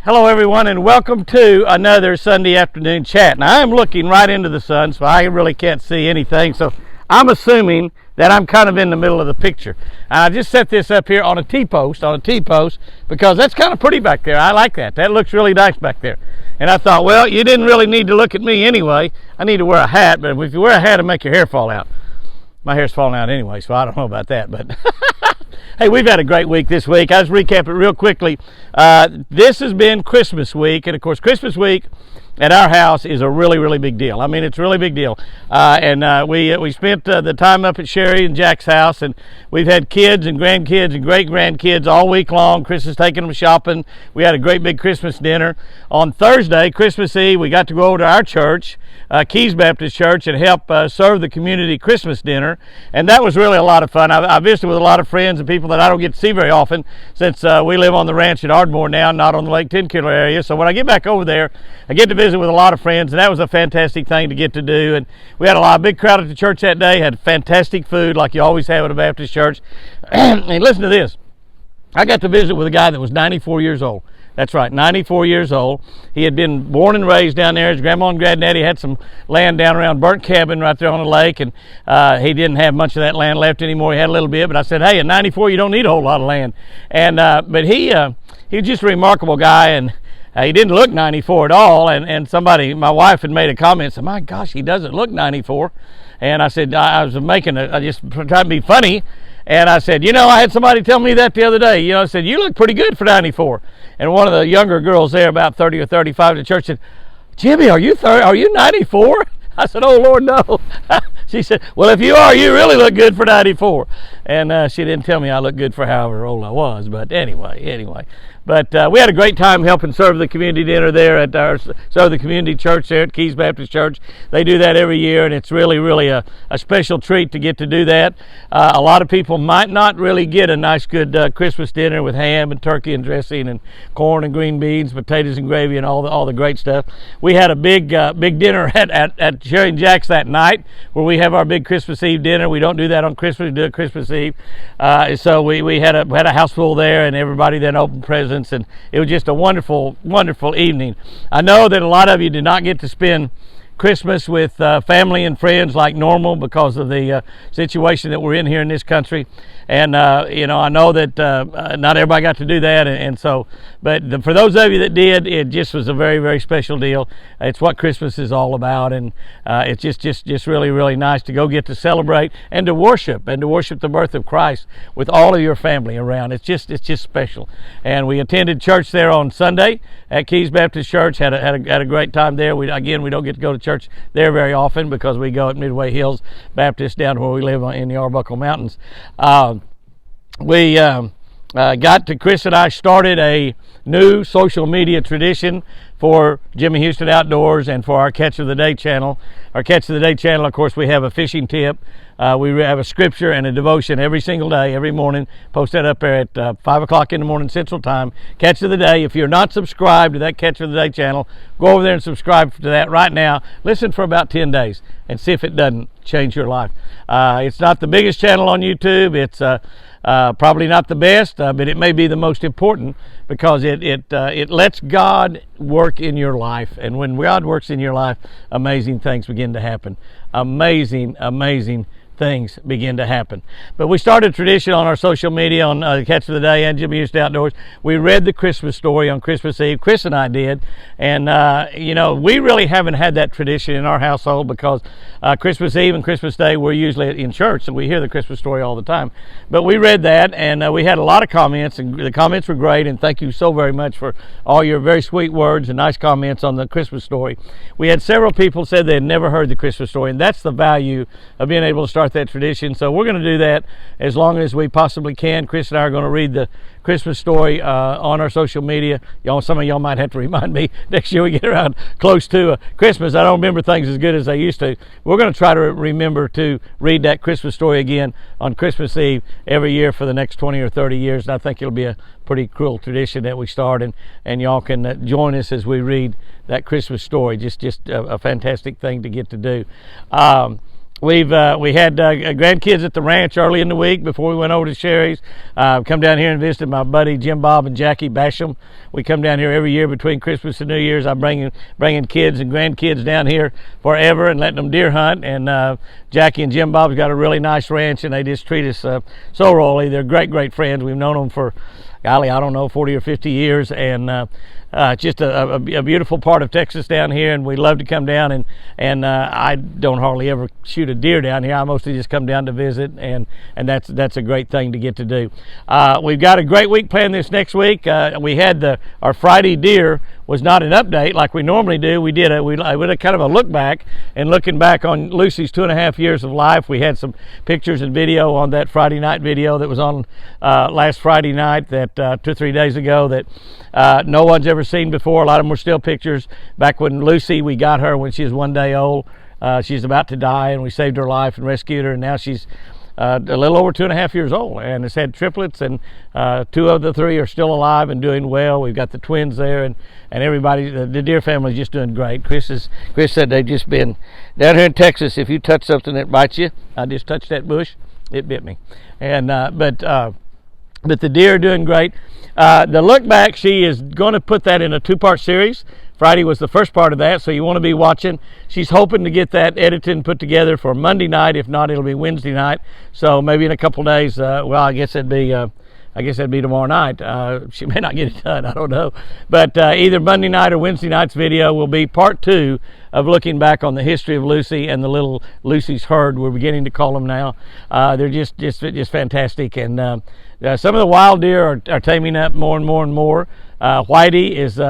Hello everyone, and welcome to another Sunday afternoon chat. Now I'm looking right into the sun, so I really can't see anything, so I'm assuming that I'm kind of in the middle of the picture. And I just set this up here on a T-post, because that's kind of pretty back there. I like that. That looks really nice back there. And I thought, well, you didn't really need to look at me anyway. I need to wear a hat, but if you wear a hat, it'll make your hair fall out. My hair's falling out anyway, so I don't know about that, but hey, we've had a great week this week. I'll just recap it real quickly. This has been Christmas week, and of course, Christmas week at our house is a really, really big deal. I mean, it's a really big deal. We spent the time up at Sherry and Jack's house, and we've had kids and grandkids and great-grandkids all week long. Chris is taking them shopping. We had a great big Christmas dinner. On Thursday, Christmas Eve, we got to go over to our church, Keys Baptist Church, and help serve the community Christmas dinner, and that was really a lot of fun. I visited with a lot of friends and people that I don't get to see very often, since we live on the ranch at Ardmore now, not on the Lake Tenkiller area. So when I get back over there, I get to visit with a lot of friends, and that was a fantastic thing to get to do. And we had a big crowd at the church that day, had fantastic food like you always have at a Baptist church. And listen to this, I got to visit with a guy that was 94 years old. That's right, 94 years old. He had been born and raised down there. His grandma and granddaddy had some land down around Burnt Cabin right there on the lake, and he didn't have much of that land left anymore. He had a little bit, but I said, hey, at 94, you don't need a whole lot of land. And but he was just a remarkable guy, and he didn't look 94 at all. And my wife had made a comment, said, my gosh, he doesn't look 94. And I said, I just trying to be funny. And I said, I had somebody tell me that the other day. I said, you look pretty good for 94. And one of the younger girls there, about 30 or 35 at the church, said, Jimmy, are you 94? I said, oh, Lord, no. She said, well, if you are, you really look good for 94. And she didn't tell me I looked good for however old I was. But anyway. But we had a great time helping serve the community dinner there at the community church there at Keys Baptist Church. They do that every year, and it's really, really a special treat to get to do that. A lot of people might not really get a nice, good Christmas dinner with ham and turkey and dressing and corn and green beans, potatoes and gravy, and all the great stuff. We had a big dinner at Sherry and Jack's that night, where we have our big Christmas Eve dinner. We don't do that on Christmas; we do it Christmas Eve. So we had a house full there, and everybody then opened presents. And it was just a wonderful, wonderful evening. I know that a lot of you did not get to spend Christmas with family and friends like normal because of the situation that we're in here in this country. And I know that not everybody got to do that, but for those of you that did, it just was a very, very special deal. It's what Christmas is all about, and it's just really, really nice to go get to celebrate and to worship the birth of Christ with all of your family around. It's just special. And we attended church there on Sunday at Keys Baptist Church. Had a great time there. We don't get to go to church there very often because we go at Midway Hills Baptist down where we live in the Arbuckle Mountains. Chris and I started a new social media tradition for Jimmy Houston Outdoors and for our Catch of the Day channel. Our Catch of the Day channel, of course, we have a fishing tip. We have a scripture and a devotion every single day, every morning. Post that up there at 5 o'clock in the morning Central Time. Catch of the Day. If you're not subscribed to that Catch of the Day channel, go over there and subscribe to that right now. Listen for about 10 days and see if it doesn't change your life. It's not the biggest channel on YouTube. It's probably not the best, but it may be the most important because it lets God work in your life. And when God works in your life, amazing things begin to happen. Amazing things begin to happen. But we started a tradition on our social media on Catch of the Day and Jimmy Houston Outdoors. We read the Christmas story on Christmas Eve. Chris and I did. And, we really haven't had that tradition in our household because Christmas Eve and Christmas Day, we're usually in church, so we hear the Christmas story all the time. But we read that, and we had a lot of comments, and the comments were great, and thank you so very much for all your very sweet words and nice comments on the Christmas story. We had several people said they had never heard the Christmas story, and that's the value of being able to start that tradition. So we're going to do that as long as we possibly can. Chris and I are going to read the Christmas story on our social media. Some of y'all might have to remind me next year we get around close to Christmas. I don't remember things as good as I used to. We're going to try to remember to read that Christmas story again on Christmas Eve every year for the next 20 or 30 years. And I think it'll be a pretty cool tradition that we start, and y'all can join us as we read that Christmas story. Just a fantastic thing to get to do. we had grandkids at the ranch early in the week before we went over to Sherry's. Come down here and visited my buddy Jim Bob and Jackie Basham. We come down here every year between Christmas and New Year's. I'm bringing kids and grandkids down here forever and letting them deer hunt. And Jackie and Jim Bob's got a really nice ranch, and they just treat us so royally. They're great friends. We've known them for, golly, I don't know, 40 or 50 years, and just a beautiful part of Texas down here, and we love to come down. And I don't hardly ever shoot a deer down here. I mostly just come down to visit, and that's a great thing to get to do. We've got a great week planned this next week. We had our Friday deer was not an update like we normally do. We did a kind of a look back, and looking back on Lucy's 2.5 years of life. We had some pictures and video on that Friday night video that was on last Friday night, that 2 or 3 days ago, that no one's ever seen before. A lot of them were still pictures back when Lucy, we got her when she was 1 day old. She's about to die, and we saved her life and rescued her, and now she's a little over 2.5 years old, and has had triplets, and 2 of the 3 are still alive and doing well. We've got the twins there, and everybody, the deer family is just doing great. Chris said they've just been down here in Texas. If you touch something that bites you, I just touched that bush, it bit me. And but the deer are doing great. The look back, she is going to put that in a 2-part series. Friday was the first part of that, so you want to be watching. She's hoping to get that edited and put together for Monday night. If not, it'll be Wednesday night. So maybe in a couple days. Well, I guess that'd be tomorrow night. She may not get it done. I don't know. But either Monday night or Wednesday night's video will be part 2 of looking back on the history of Lucy and the little Lucy's herd, we're beginning to call them now. They're just fantastic, and some of the wild deer are taming up more and more. Whitey is,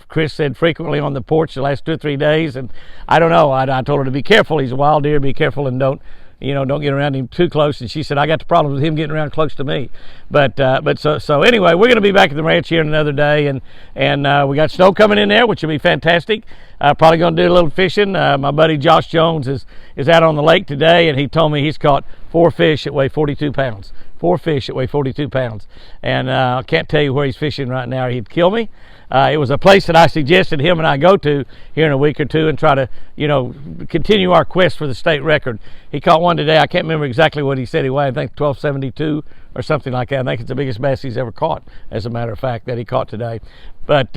Chris said, frequently on the porch the last 2 or 3 days, and I don't know. I told her to be careful. He's a wild deer. Be careful and don't get around him too close. And she said, I got the problem with him getting around close to me. But so anyway, we're going to be back at the ranch here in another day, and we got snow coming in there, which will be fantastic. Probably going to do a little fishing. My buddy Josh Jones is out on the lake today, and he told me he's caught 4 fish that weigh 42 pounds. 4 fish that weigh 42 pounds. And I can't tell you where he's fishing right now, or he'd kill me. It was a place that I suggested him and I go to here in a week or two and try to, continue our quest for the state record. He caught one today. I can't remember exactly what he said he weighed. I think 1272 or something like that. I think it's the biggest bass he's ever caught, as a matter of fact, that he caught today. But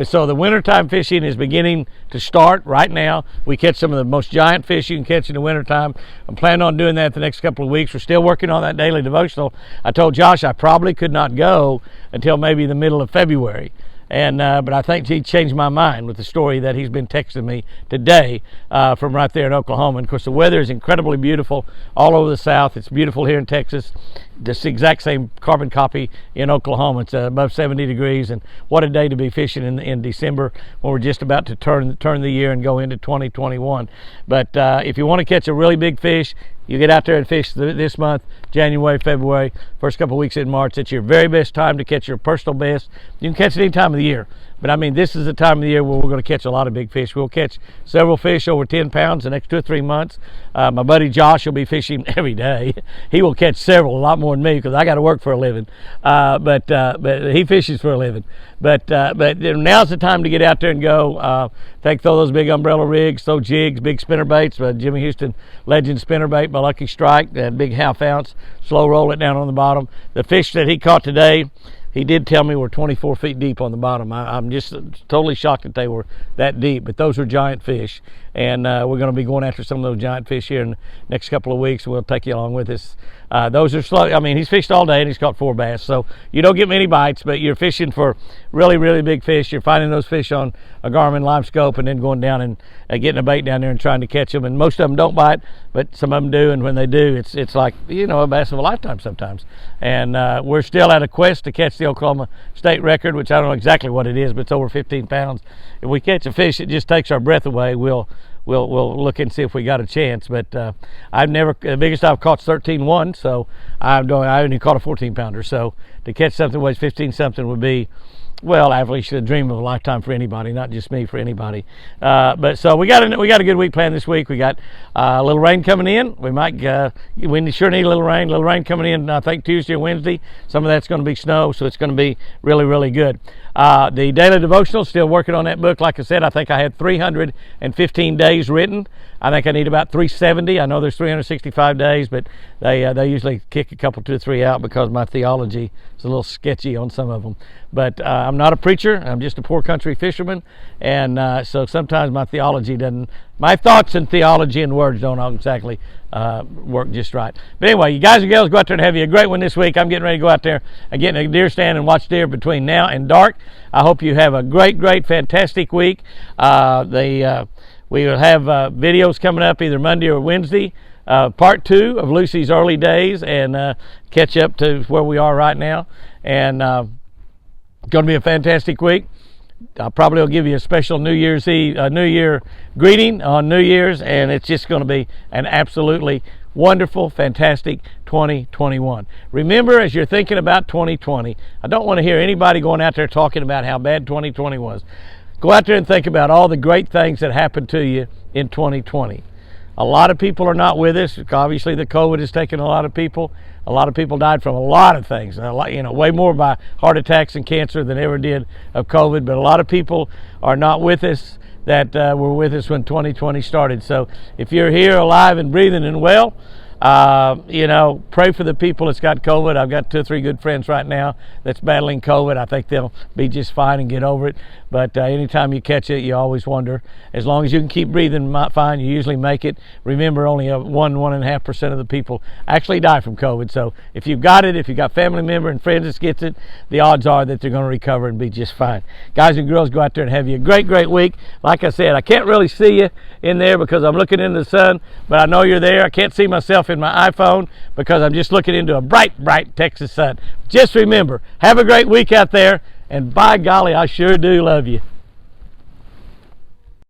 so the wintertime fishing is beginning to start right now. We catch some of the most giant fish you can catch in the wintertime. I'm planning on doing that the next couple of weeks. We're still working on that daily devotional. I told Josh I probably could not go until maybe the middle of February. And but I think he changed my mind with the story that he's been texting me today from right there in Oklahoma. And of course, the weather is incredibly beautiful all over the South. It's beautiful here in Texas. This exact same carbon copy in Oklahoma. It's above 70 degrees, and what a day to be fishing in December when we're just about to turn the year and go into 2021. But if you want to catch a really big fish, you get out there and fish this month, January, February, first couple of weeks in March. It's your very best time to catch your personal best. You can catch it any time of the year. But I mean, this is the time of the year where we're going to catch a lot of big fish. We'll catch several fish over 10 pounds the next 2 or 3 months. My buddy Josh will be fishing every day. He will catch several, a lot more than me, because I got to work for a living. But he fishes for a living. But now's the time to get out there and go. Throw those big umbrella rigs, throw jigs, big spinner baits. Jimmy Houston Legend spinner bait by Lucky Strike, that big half ounce. Slow roll it down on the bottom. The fish that he caught today, he did tell me we're 24 feet deep on the bottom. I'm just totally shocked that they were that deep, but those are giant fish. And we're going to be going after some of those giant fish here in the next couple of weeks. We'll take you along with us. Those are slow. I mean, he's fished all day and he's caught 4 bass. So you don't get many bites, but you're fishing for really, really big fish. You're finding those fish on a Garmin Lime Scope and then going down and getting a bait down there and trying to catch them. And most of them don't bite, but some of them do. And when they do, it's like, a bass of a lifetime sometimes. And we're still at a quest to catch the Oklahoma state record, which I don't know exactly what it is, but it's over 15 pounds. If we catch a fish that just takes our breath away, we'll look and see if we got a chance. But the biggest I've caught is 13.1, so I only caught a 14 pounder. So to catch something that weighs 15 something would be, well, actually a dream of a lifetime for anybody, not just me, for anybody. But so we got a good week planned this week. We got a little rain coming in. We sure need a little rain. Little rain coming in, I think Tuesday or Wednesday. Some of that's going to be snow, so it's going to be really, really good. The daily devotional, still working on that book. Like I said, I think I had 315 days written. I think I need about 370. I know there's 365 days, but they usually kick a couple, 2 or 3 out because my theology is a little sketchy on some of them. But I'm not a preacher. I'm just a poor country fisherman, and so sometimes my theology doesn't. My thoughts and theology and words don't exactly work just right. But anyway, you guys and girls, go out there and have you a great one this week. I'm getting ready to go out there and get in a deer stand and watch deer between now and dark. I hope you have a great, fantastic week. We will have videos coming up either Monday or Wednesday, part 2 of Lucy's early days, and catch up to where we are right now. And going to be a fantastic week. I probably will give you a special New Year's Eve, New Year greeting on New Year's, and it's just going to be an absolutely wonderful, fantastic 2021. Remember, as you're thinking about 2020, I don't want to hear anybody going out there talking about how bad 2020 was. Go out there and think about all the great things that happened to you in 2020. A lot of people are not with us. Obviously, the COVID has taken a lot of people. A lot of people died from a lot of things. Way more by heart attacks and cancer than ever did of COVID. But a lot of people are not with us that were with us when 2020 started. So if you're here alive and breathing and well, pray for the people that's got COVID. I've got 2 or 3 good friends right now that's battling COVID. I think they'll be just fine and get over it. But anytime you catch it, you always wonder. As long as you can keep breathing fine, you usually make it. Remember, only 1.5% of the people actually die from COVID. So if you've got it, if you've got family member and friends that gets it, the odds are that they're going to recover and be just fine. Guys and girls, go out there and have you a great, great week. Like I said, I can't really see you in there because I'm looking into the sun, but I know you're there. I can't see myself in my iPhone because I'm just looking into a bright, bright Texas sun. Just remember, have a great week out there, and by golly, I sure do love you.